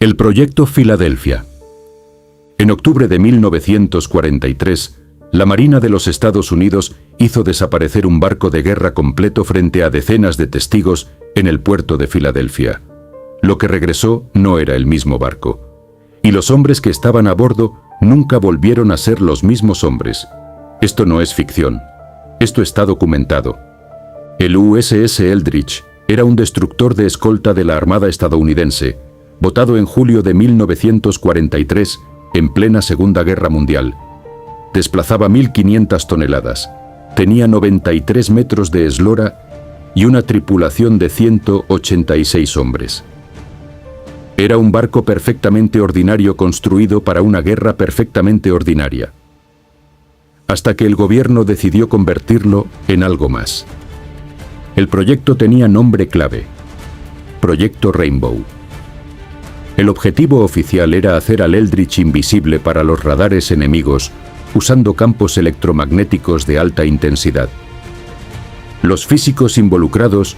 El proyecto Filadelfia. En octubre de 1943, la Marina de los Estados Unidos hizo desaparecer un barco de guerra completo frente a decenas de testigos en el puerto de Filadelfia. Lo que regresó no era el mismo barco, y los hombres que estaban a bordo nunca volvieron a ser los mismos hombres. Esto no es ficción, esto está documentado. El USS Eldridge era un destructor de escolta de la Armada estadounidense, botado en julio de 1943 en plena Segunda Guerra Mundial. Desplazaba 1.500 toneladas, tenía 93 metros de eslora y una tripulación de 186 hombres. Era un barco perfectamente ordinario construido para una guerra perfectamente ordinaria. Hasta que el gobierno decidió convertirlo en algo más. El proyecto tenía nombre clave: Proyecto Rainbow. El objetivo oficial era hacer al Eldridge invisible para los radares enemigos usando campos electromagnéticos de alta intensidad. Los físicos involucrados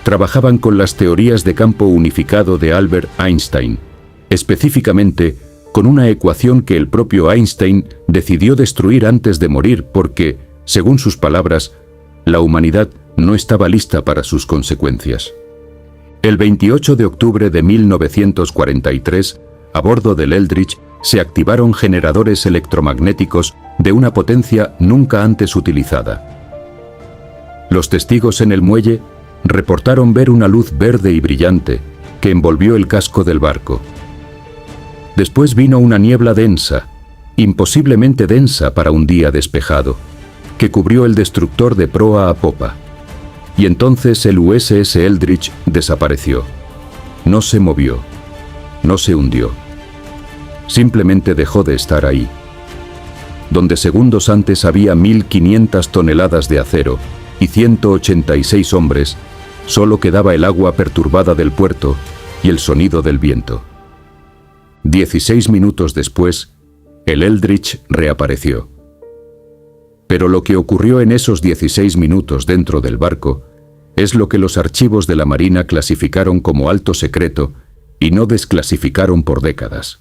trabajaban con las teorías de campo unificado de Albert Einstein, específicamente con una ecuación que el propio Einstein decidió destruir antes de morir porque, según sus palabras, la humanidad no estaba lista para sus consecuencias. El 28 de octubre de 1943, a bordo del Eldridge, se activaron generadores electromagnéticos de una potencia nunca antes utilizada. Los testigos en el muelle reportaron ver una luz verde y brillante que envolvió el casco del barco. Después vino una niebla densa, imposiblemente densa para un día despejado, que cubrió el destructor de proa a popa. Y entonces el USS Eldridge desapareció. No se movió, no se hundió. Simplemente dejó de estar ahí. Donde segundos antes había 1.500 toneladas de acero y 186 hombres, solo quedaba el agua perturbada del puerto y el sonido del viento. 16 minutos después, el Eldridge reapareció. Pero lo que ocurrió en esos 16 minutos dentro del barco es lo que los archivos de la Marina clasificaron como alto secreto y no desclasificaron por décadas.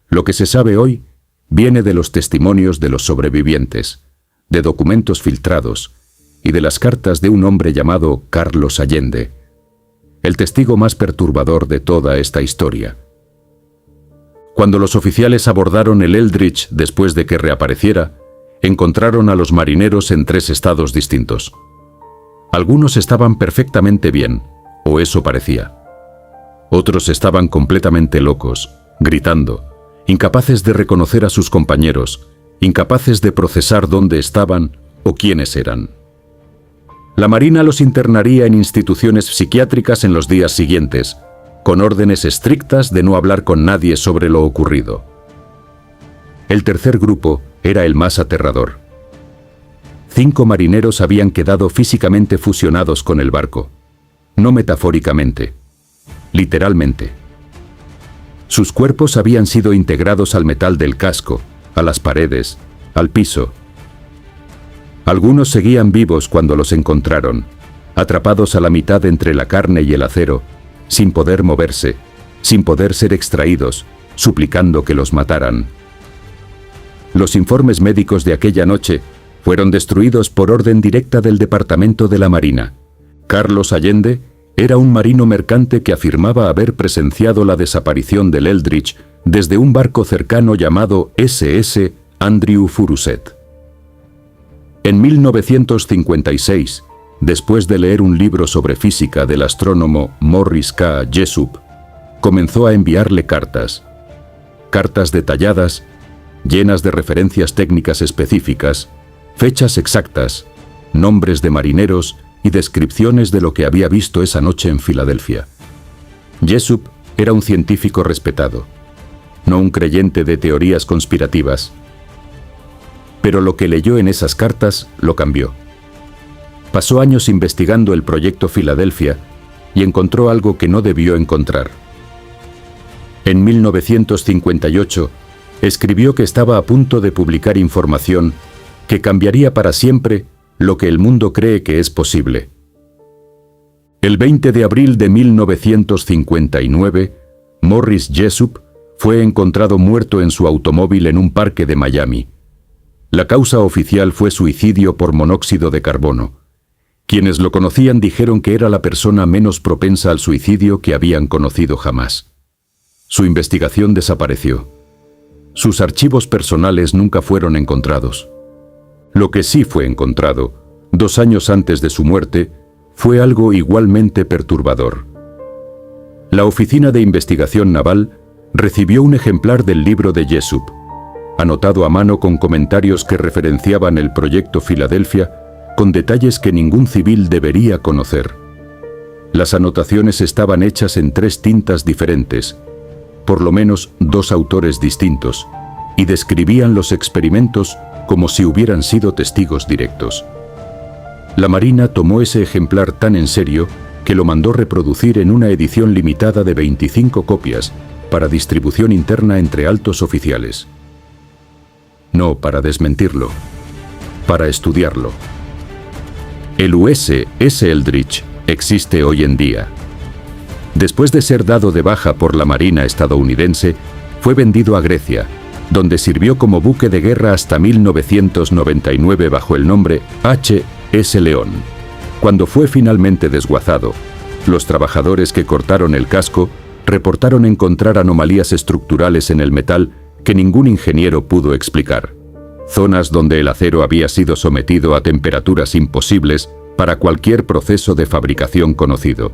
Lo que se sabe hoy viene de los testimonios de los sobrevivientes, de documentos filtrados y de las cartas de un hombre llamado Carlos Allende, el testigo más perturbador de toda esta historia. Cuando los oficiales abordaron el Eldridge después de que reapareciera, encontraron a los marineros en 3 estados distintos. Algunos estaban perfectamente bien, o eso parecía. Otros estaban completamente locos, gritando, incapaces de reconocer a sus compañeros, incapaces de procesar dónde estaban o quiénes eran. La Marina los internaría en instituciones psiquiátricas en los días siguientes, con órdenes estrictas de no hablar con nadie sobre lo ocurrido. El tercer grupo era el más aterrador. 5 marineros habían quedado físicamente fusionados con el barco, no metafóricamente, literalmente. Sus cuerpos habían sido integrados al metal del casco, a las paredes, al piso. Algunos seguían vivos cuando los encontraron, atrapados a la mitad entre la carne y el acero, sin poder moverse, sin poder ser extraídos, suplicando que los mataran. Los informes médicos de aquella noche fueron destruidos por orden directa del Departamento de la Marina. Carlos Allende era un marino mercante que afirmaba haber presenciado la desaparición del Eldridge desde un barco cercano llamado SS Andrew Furuset. En 1956, después de leer un libro sobre física del astrónomo Morris K. Jessup, comenzó a enviarle cartas detalladas, llenas de referencias técnicas específicas, fechas exactas, nombres de marineros y descripciones de lo que había visto esa noche en Filadelfia. Jessup era un científico respetado, no un creyente de teorías conspirativas. Pero lo que leyó en esas cartas lo cambió. Pasó años investigando el proyecto Filadelfia y encontró algo que no debió encontrar. En 1958, escribió que estaba a punto de publicar información que cambiaría para siempre lo que el mundo cree que es posible. El 20 de abril de 1959, Morris Jessup, fue encontrado muerto en su automóvil en un parque de Miami. La causa oficial fue suicidio por monóxido de carbono. Quienes lo conocían dijeron que era la persona menos propensa al suicidio que habían conocido jamás. Su investigación desapareció. Sus archivos personales nunca fueron encontrados. Lo que sí fue encontrado, 2 años antes de su muerte, fue algo igualmente perturbador. La Oficina de Investigación Naval recibió un ejemplar del libro de Jessup, anotado a mano con comentarios que referenciaban el proyecto Filadelfia, con detalles que ningún civil debería conocer. Las anotaciones estaban hechas en 3 tintas diferentes, por lo menos 2 autores distintos, y describían los experimentos como si hubieran sido testigos directos. La Marina tomó ese ejemplar tan en serio que lo mandó reproducir en una edición limitada de 25 copias para distribución interna entre altos oficiales. No para desmentirlo, para estudiarlo. El USS Eldridge existe hoy en día. Después de ser dado de baja por la Marina estadounidense, fue vendido a Grecia, donde sirvió como buque de guerra hasta 1999 bajo el nombre H.S. León. Cuando fue finalmente desguazado, los trabajadores que cortaron el casco reportaron encontrar anomalías estructurales en el metal que ningún ingeniero pudo explicar. Zonas donde el acero había sido sometido a temperaturas imposibles para cualquier proceso de fabricación conocido.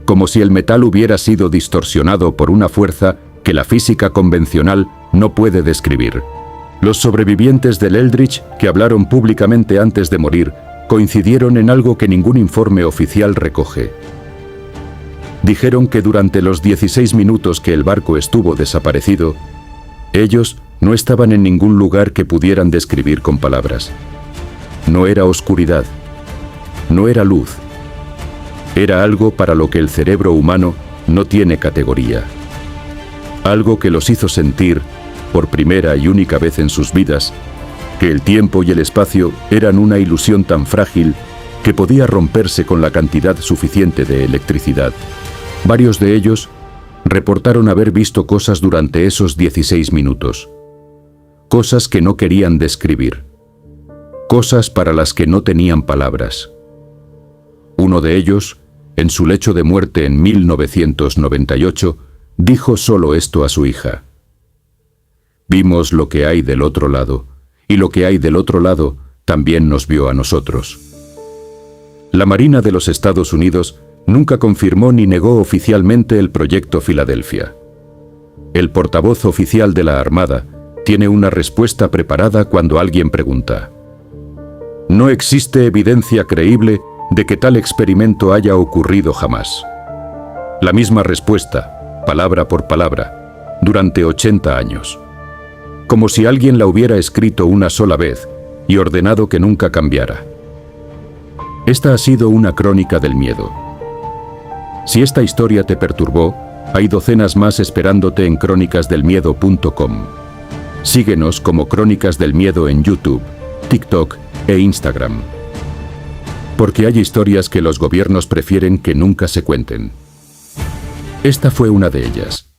Como si el metal hubiera sido distorsionado por una fuerza que la física convencional no puede describir. Los sobrevivientes del Eldridge, que hablaron públicamente antes de morir, coincidieron en algo que ningún informe oficial recoge. Dijeron que durante los 16 minutos que el barco estuvo desaparecido, ellos no estaban en ningún lugar que pudieran describir con palabras. No era oscuridad, no era luz. Era algo para lo que el cerebro humano no tiene categoría. Algo que los hizo sentir, por primera y única vez en sus vidas, que el tiempo y el espacio eran una ilusión tan frágil que podía romperse con la cantidad suficiente de electricidad. Varios de ellos reportaron haber visto cosas durante esos 16 minutos. Cosas que no querían describir. Cosas para las que no tenían palabras. Uno de ellos, en su lecho de muerte en 1998, dijo solo esto a su hija. Vimos lo que hay del otro lado, y lo que hay del otro lado también nos vio a nosotros. La Marina de los Estados Unidos nunca confirmó ni negó oficialmente el proyecto Filadelfia. El portavoz oficial de la Armada tiene una respuesta preparada cuando alguien pregunta. No existe evidencia creíble de que tal experimento haya ocurrido jamás. La misma respuesta, palabra por palabra, durante 80 años. Como si alguien la hubiera escrito una sola vez y ordenado que nunca cambiara. Esta ha sido una crónica del miedo. Si esta historia te perturbó, hay docenas más esperándote en crónicasdelmiedo.com. Síguenos como Crónicas del Miedo en YouTube, TikTok e Instagram. Porque hay historias que los gobiernos prefieren que nunca se cuenten. Esta fue una de ellas.